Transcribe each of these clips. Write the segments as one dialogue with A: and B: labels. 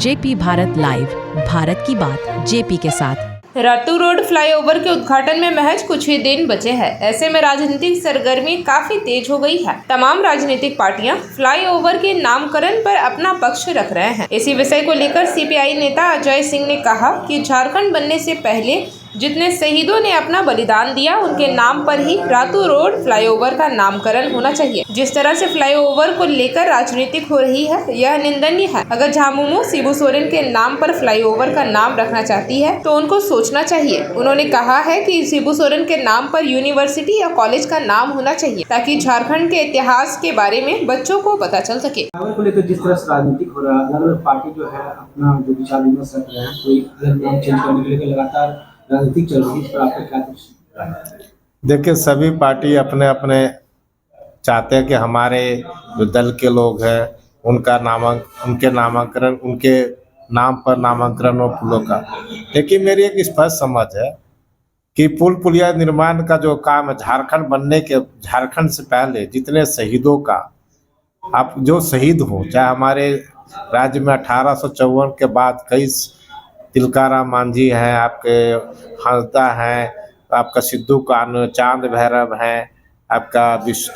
A: JP Bharat live, Bharat की बात JP के साथ।
B: रातू रोड फ्लाईओवर के उद्घाटन में महज कुछ ही दिन बचे हैं। ऐसे में राजनीतिक सरगर्मी काफी तेज हो गई है। तमाम राजनीतिक पार्टियां फ्लाईओवर के नामकरण पर अपना पक्ष रख रहे हैं। इसी विषय को लेकर सीपीआई नेता अजय सिंह ने कहा कि झारखंड बनने से पहले जितने शहीदों ने अपना बलिदान दिया, उनके नाम पर ही रातू रोड फ्लाईओवर का नामकरण होना चाहिए। जिस तरह से फ्लाईओवर को लेकर राजनीतिक हो रही है, यह निंदनीय है। अगर झामुमो शिबू सोरेन के नाम पर फ्लाईओवर का नाम रखना चाहती है तो उनको सोचना चाहिए। उन्होंने कहा है कि शिबू सोरेन के नाम पर यूनिवर्सिटी या कॉलेज का नाम होना चाहिए, ताकि झारखंड के इतिहास के बारे में बच्चों को पता चल सके।
C: को लेकर जिस तरह से राजनीतिक हो रहा है, अलग अलग पार्टी जो है अपना जो विचार विमर्श रख रहे हैं, कोई अलग नाम चेंज करने के लिए लगातार राजनीतिक चल रही है। इस पर आपका क्या कुछ?
D: देखिए, सभी पार्टी अपने अपने चाहते हैं कि हमारे जो दल के लोग हैं उनके नामांकन उनके नाम पर नामांकन हो पुलों का। लेकिन मेरी एक स्पष्ट समझ है कि पुल पुलिया निर्माण का जो काम है, झारखंड से पहले जितने शहीदों का, आप जो शहीद हो, चाहे हमारे राज्य में 1854 के बाद कई तिलकाराम मांझी हैं, आपके हंसदा हैं, आपका सिद्धू कान्हू, चांद भैरव हैं, आपका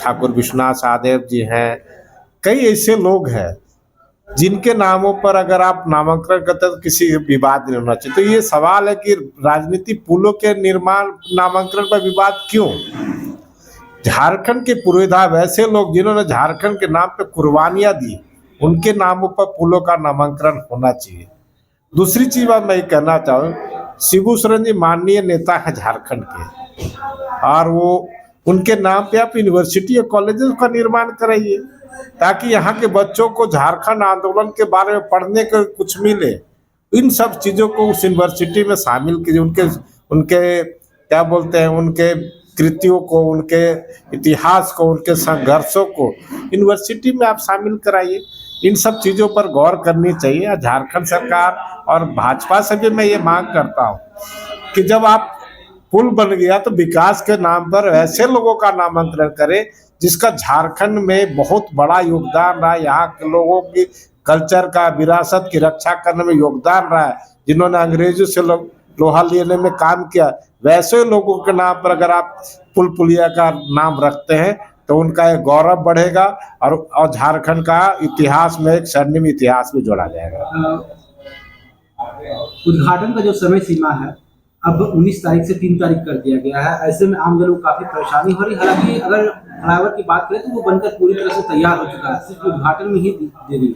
D: ठाकुर विश्वनाथ सहदेव जी हैं, कई ऐसे लोग हैं जिनके नामों पर अगर आप नामांकन करते हैं तो किसी विवाद नहीं होना चाहिए। तो ये सवाल है कि राजनीतिक पुलों के निर्माण नामांकन पर विवाद क्यों? झारखंड के पुरोधा वैसे लोग जिन्होंने झारखंड के नाम पे कुर्बानियां दी, उनके नामों पर पुलों का नामांकन होना चाहिए। दूसरी चीज बात मैं कहना चाहूँ, शिबू सोरेन जी माननीय नेता है झारखंड के, और वो उनके नाम पे आप यूनिवर्सिटी या कॉलेजेस का निर्माण कराइए, ताकि यहाँ के बच्चों को झारखंड आंदोलन के बारे में पढ़ने को कुछ मिले। इन सब चीज़ों को उस यूनिवर्सिटी में शामिल कीजिए। उनके क्या बोलते हैं, उनके कृतियों को, उनके इतिहास को, उनके संघर्षों को यूनिवर्सिटी में आप शामिल कराइए। इन सब चीज़ों पर गौर करनी चाहिए। झारखंड सरकार और भाजपा से भी मैं ये मांग करता हूँ कि जब आप पुल बन गया तो विकास के नाम पर ऐसे लोगों का नामांकन करें जिसका झारखंड में बहुत बड़ा योगदान रहा है, यहाँ के लोगों की कल्चर का, विरासत की रक्षा करने में योगदान रहा है, जिन्होंने अंग्रेजों से लोहा लेने में काम किया। वैसे लोगों के नाम पर अगर आप पुल पुलिया का नाम रखते हैं तो उनका एक गौरव बढ़ेगा और झारखंड का इतिहास में एक स्वर्णिम इतिहास भी जोड़ा जाएगा।
C: उद्घाटन का जो समय सीमा है अब 19 तारीख से 3 तारीख कर दिया गया है। ऐसे में आम जनों को काफी परेशानी हो रही है। हालांकि अगर फ्लाईओवर की बात करें तो वो बनकर पूरी तरह से तैयार हो चुका है, सिर्फ उद्घाटन में ही देरी है।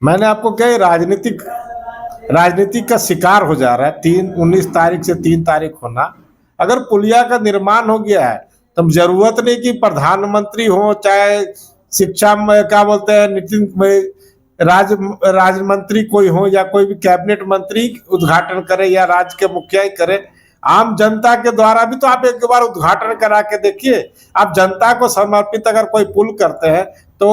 D: मैंने आपको क्या, राजनीतिक का शिकार हो जा रहा है। 19 तारीख से 3 तारीख होना, अगर पुलिया का निर्माण हो गया है तो जरूरत नहीं कि प्रधानमंत्री हो, चाहे शिक्षा में क्या बोलते हैं, नितिन में राज्य मंत्री कोई हो, या कोई भी कैबिनेट मंत्री उद्घाटन करे या राज्य के मुखिया ही करे। आम जनता के द्वारा भी तो आप एक बार उद्घाटन करा के देखिए। आप जनता को समर्पित अगर कोई पुल करते हैं तो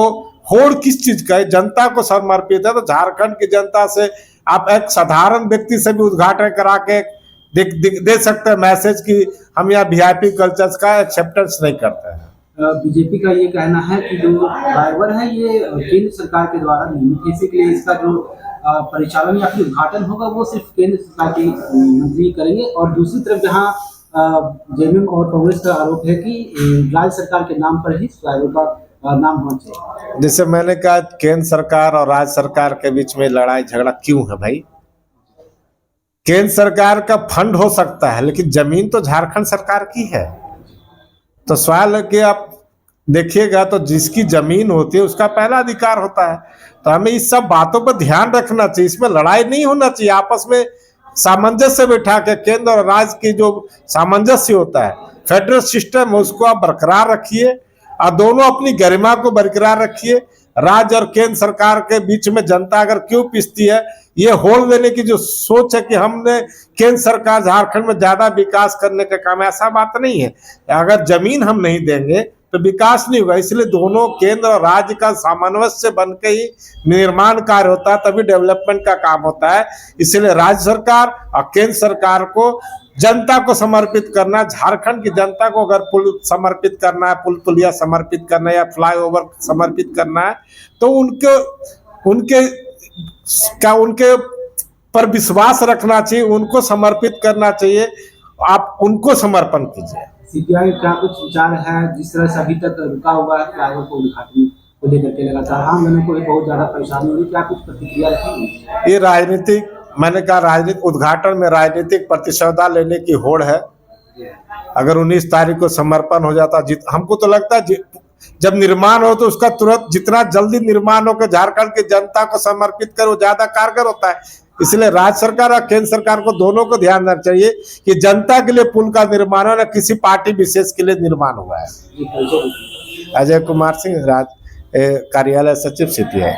D: होड़ किस चीज का है, जनता को समर्पित है। तो झारखंड की जनता से आप एक साधारण व्यक्ति से भी उद्घाटन करा के दे सकते हैं मैसेज कि हम यहाँ वीआईपी कल्चर्स का एक्सेप्टेंस नहीं करते हैं।
C: बीजेपी का ये कहना है कि जो फ्लाईओवर है ये केंद्र सरकार के द्वारा निर्मित है, इसलिए इसका जो परिचालन या फिर उद्घाटन होगा वो सिर्फ केंद्र सरकार के मंत्री करेंगे। और दूसरी तरफ जहां जेएमएम और कांग्रेस का आरोप है कि राज्य सरकार के नाम पर ही फ्लाईओवर का नाम होना चाहिए।
D: जैसे मैंने कहा, केंद्र सरकार और राज्य सरकार के बीच में लड़ाई झगड़ा क्यों है भाई? केंद्र सरकार का फंड हो सकता है, लेकिन जमीन तो झारखंड सरकार की है। तो सवाल है कि आप देखिएगा तो जिसकी जमीन होती है उसका पहला अधिकार होता है। तो हमें इस सब बातों पर ध्यान रखना चाहिए। इसमें लड़ाई नहीं होना चाहिए, आपस में सामंजस्य बैठा के केंद्र और राज्य की जो सामंजस्य होता है, फेडरल सिस्टम है, उसको आप बरकरार रखिए और दोनों अपनी गरिमा को बरकरार रखिए। राज्य और केंद्र सरकार के बीच में जनता अगर क्यों पिसती है, ये होड़ देने की जो सोच है कि हमने केंद्र सरकार झारखंड में ज्यादा विकास करने का काम, ऐसा बात नहीं है। अगर जमीन हम नहीं देंगे तो विकास नहीं होगा। इसलिए दोनों केंद्र और राज्य का सामंजस्य बन के ही निर्माण कार्य होता है, तभी डेवलपमेंट का काम होता है। इसलिए राज्य सरकार और केंद्र सरकार को जनता को समर्पित करना, झारखंड की जनता को अगर पुल समर्पित करना है, पुल पुलिया समर्पित करना है या फ्लाईओवर समर्पित करना है, तो उनके का उनके पर विश्वास रखना चाहिए, उनको समर्पित करना चाहिए। आप उनको समर्पण कीजिए।
C: सीपीआई का कुछ विचार है जिस तरह से अभी तक रुका हुआ है फ्लाईओवर को उद्घाटन को लेकर के लगातार आम जनों को भी बहुत ज्यादा परेशानी हुई, क्या कुछ प्रतिक्रिया रखेंगे?
D: ये राजनीतिक, मैंने कहा राजनीतिक उद्घाटन में राजनीतिक प्रतिशोधा लेने की होड़ है। अगर 19 तारीख को समर्पण हो जाता, हमको तो लगता है जब निर्माण हो तो उसका तुरंत जितना जल्दी निर्माण हो के झारखंड की जनता को समर्पित करो, ज्यादा कारगर होता है। इसलिए राज्य सरकार और केंद्र सरकार को दोनों को ध्यान रखना चाहिए कि जनता के लिए पुल का निर्माण हो, न किसी पार्टी विशेष के लिए निर्माण हुआ है। अजय कुमार सिंह, कार्यालय सचिव, सीपीआई।